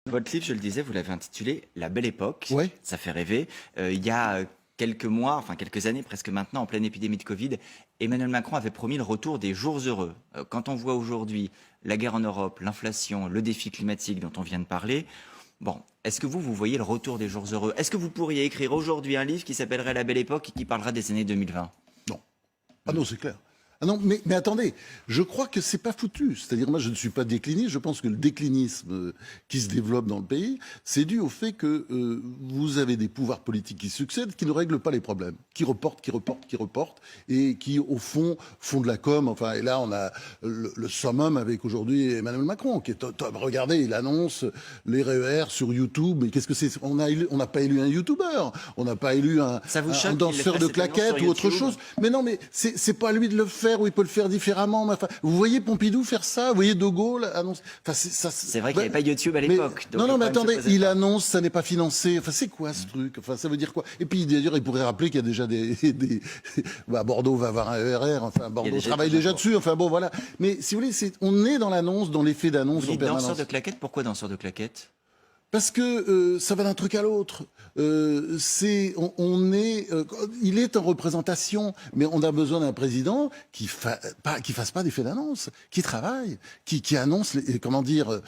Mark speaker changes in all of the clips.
Speaker 1: Votre livre, je le disais, vous l'avez intitulé La Belle Époque.
Speaker 2: Ouais.
Speaker 1: Ça fait rêver. Il y a quelques mois, enfin quelques années presque maintenant, en pleine épidémie de Covid, Emmanuel Macron avait promis le retour des jours heureux. Quand on voit aujourd'hui la guerre en Europe, l'inflation, le défi climatique dont on vient de parler, bon, est-ce que vous voyez le retour des jours heureux? Est-ce que vous pourriez écrire aujourd'hui un livre qui s'appellerait La Belle Époque et qui parlera des années 2020?
Speaker 2: Non. Ah non, c'est clair. Ah non, mais attendez, je crois que c'est pas foutu. C'est-à-dire, moi, je ne suis pas décliniste. Je pense que le déclinisme qui se développe dans le pays, c'est dû au fait que vous avez des pouvoirs politiques qui succèdent, qui ne règlent pas les problèmes, qui reportent, et qui, au fond, font de la com. Enfin, et là, on a le summum avec aujourd'hui Emmanuel Macron, qui est regardez, il annonce les RER sur YouTube. Mais qu'est-ce que c'est? On n'a pas élu un YouTuber, on n'a pas élu un danseur de claquettes ou autre chose. Mais non, mais c'est pas à lui de le faire. Ou il peut le faire différemment. Enfin, vous voyez Pompidou faire ça, vous voyez De Gaulle annonce. Enfin,
Speaker 1: c'est vrai qu'il n'y avait pas YouTube à l'époque.
Speaker 2: Non, mais attendez, il annonce, ça n'est pas financé. Enfin, c'est quoi ce truc? Enfin, ça veut dire quoi? Et puis d'ailleurs, il pourrait rappeler qu'il y a déjà bah, Bordeaux va avoir un ERR. Enfin, Bordeaux travaille déjà dessus. Enfin bon, voilà. Mais si vous voulez, on est dans l'annonce, dans l'effet d'annonce en permanence.
Speaker 1: Danseur de claquettes, pourquoi danseur de claquettes?
Speaker 2: Parce que ça va d'un truc à l'autre. Il est en représentation, mais on a besoin d'un président qui fasse pas d'effet d'annonce, qui travaille, qui annonce, comment dire,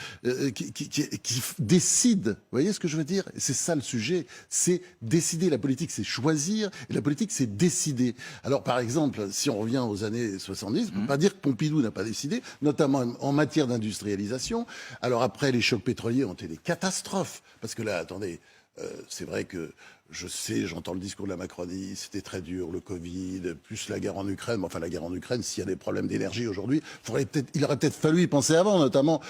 Speaker 2: qui décide. Vous voyez ce que je veux dire? C'est ça le sujet. C'est décider. La politique, c'est choisir, et la politique, c'est décider. Alors, par exemple, si on revient aux années 70, on ne peut pas dire que Pompidou n'a pas décidé, notamment en matière d'industrialisation. Alors après, les chocs pétroliers ont été des catastrophes. Parce que là, attendez, c'est vrai que je sais, j'entends le discours de la Macronie, c'était très dur, le Covid, plus la guerre en Ukraine. Enfin, la guerre en Ukraine, s'il y a des problèmes d'énergie aujourd'hui, il aurait peut-être fallu y penser avant, notamment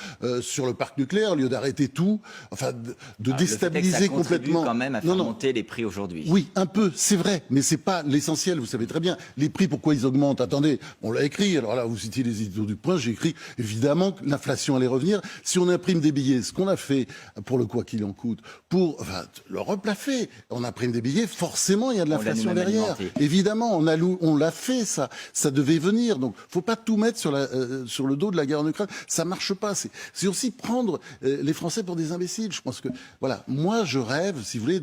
Speaker 2: sur le parc nucléaire, au lieu d'arrêter tout, enfin, de déstabiliser complètement.
Speaker 1: Quand même à faire monter les prix aujourd'hui.
Speaker 2: Oui, un peu, c'est vrai, mais c'est pas l'essentiel. Vous savez très bien, les prix, pourquoi ils augmentent? Attendez, on l'a écrit. Alors là, vous citiez les éditos du Point, j'ai écrit évidemment que l'inflation allait revenir. Si on imprime des billets, ce qu'on a fait pour le quoi qu'il en coûte, pour l'Europe l'a fait. On imprime des billets, forcément, il y a de l'inflation derrière. Évidemment, on l'a fait, ça devait venir. Donc, faut pas tout mettre sur le dos de la guerre en Ukraine. Ça marche pas. C'est aussi prendre les Français pour des imbéciles. Je pense que, voilà, moi, je rêve, si vous voulez,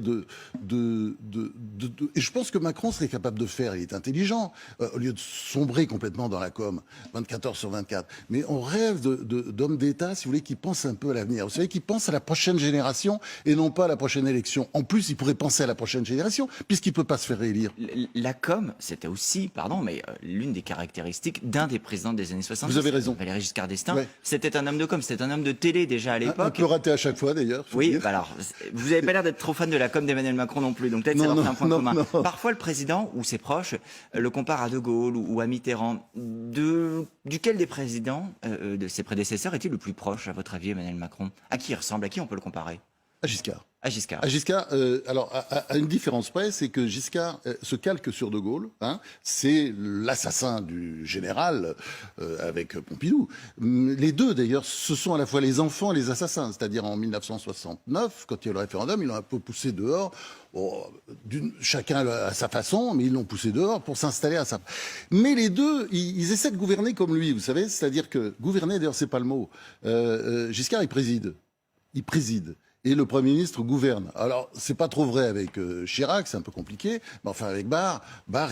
Speaker 2: et je pense que Macron serait capable de faire. Il est intelligent, au lieu de sombrer complètement dans la com, 24 heures sur 24. Mais on rêve d'hommes d'État, si vous voulez, qui pensent un peu à l'avenir. Vous savez, qui pensent à la prochaine génération et non pas à la prochaine élection. En plus, il pourrait penser à la prochaine génération, puisqu'il ne peut pas se faire réélire.
Speaker 1: La com, c'était aussi, mais l'une des caractéristiques d'un des présidents des années 60.
Speaker 2: Vous avez raison.
Speaker 1: Valéry Giscard d'Estaing.
Speaker 2: Ouais.
Speaker 1: C'était un homme de com, c'était un homme de télé déjà à l'époque.
Speaker 2: Un peu raté à chaque fois d'ailleurs.
Speaker 1: Oui, alors, vous n'avez pas l'air d'être trop fan de la com d'Emmanuel Macron non plus, donc peut-être ça leur fait un point commun. Non. Parfois, le président ou ses proches le comparent à De Gaulle ou à Mitterrand. Duquel des présidents, de ses prédécesseurs, est-il le plus proche, à votre avis, Emmanuel Macron? À qui il ressemble? À qui on peut le comparer?
Speaker 2: À Giscard.
Speaker 1: À Giscard.
Speaker 2: À Giscard, alors, à une différence près, c'est que Giscard se calque sur De Gaulle. Hein, c'est l'assassin du général avec Pompidou. Les deux, d'ailleurs, ce sont à la fois les enfants et les assassins. C'est-à-dire en 1969, quand il y a eu le référendum, ils l'ont un peu poussé dehors. Bon, chacun à sa façon, mais ils l'ont poussé dehors pour s'installer à sa... Mais les deux, ils essaient de gouverner comme lui, vous savez. C'est-à-dire que gouverner, d'ailleurs, c'est pas le mot. Giscard, il préside. Il préside. Et le Premier ministre gouverne. Alors, c'est pas trop vrai avec Chirac, c'est un peu compliqué, mais enfin avec Barre,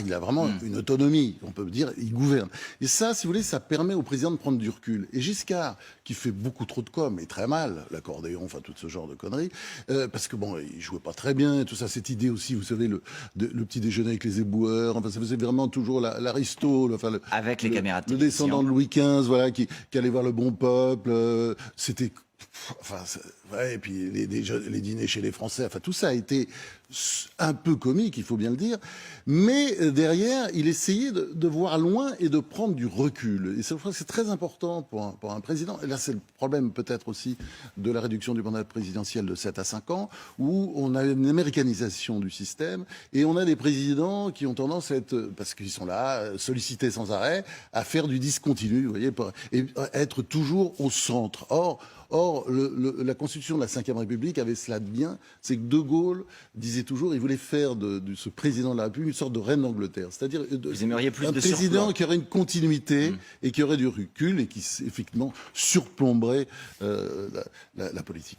Speaker 2: il a vraiment une autonomie, on peut dire, il gouverne. Et ça, si vous voulez, ça permet au président de prendre du recul. Et Giscard, qui fait beaucoup trop de com, et très mal, l'accordéon, enfin tout ce genre de conneries, parce que bon, il jouait pas très bien, et tout ça, cette idée aussi, vous savez, le petit déjeuner avec les éboueurs, enfin ça faisait vraiment toujours l'aristo,
Speaker 1: avec les caméras de
Speaker 2: le descendant de Louis XV, voilà, qui allait voir le bon peuple, c'était... Enfin, ouais, et puis les dîners chez les Français, enfin tout ça a été un peu comique, il faut bien le dire, mais derrière, il essayait de voir loin et de prendre du recul. Et c'est très important pour un président. Et là, c'est le problème peut-être aussi de la réduction du mandat présidentiel de 7 à 5 ans, où on a une américanisation du système, et on a des présidents qui ont tendance à être, parce qu'ils sont là, sollicités sans arrêt, à faire du discontinu, vous voyez, et à être toujours au centre. Or, la constitution de la Ve République avait cela de bien, c'est que De Gaulle disait toujours, il voulait faire de ce président de la République une sorte de reine d'Angleterre. C'est-à-dire un président qui aurait une continuité et qui aurait du recul et qui, effectivement, surplomberait la politique.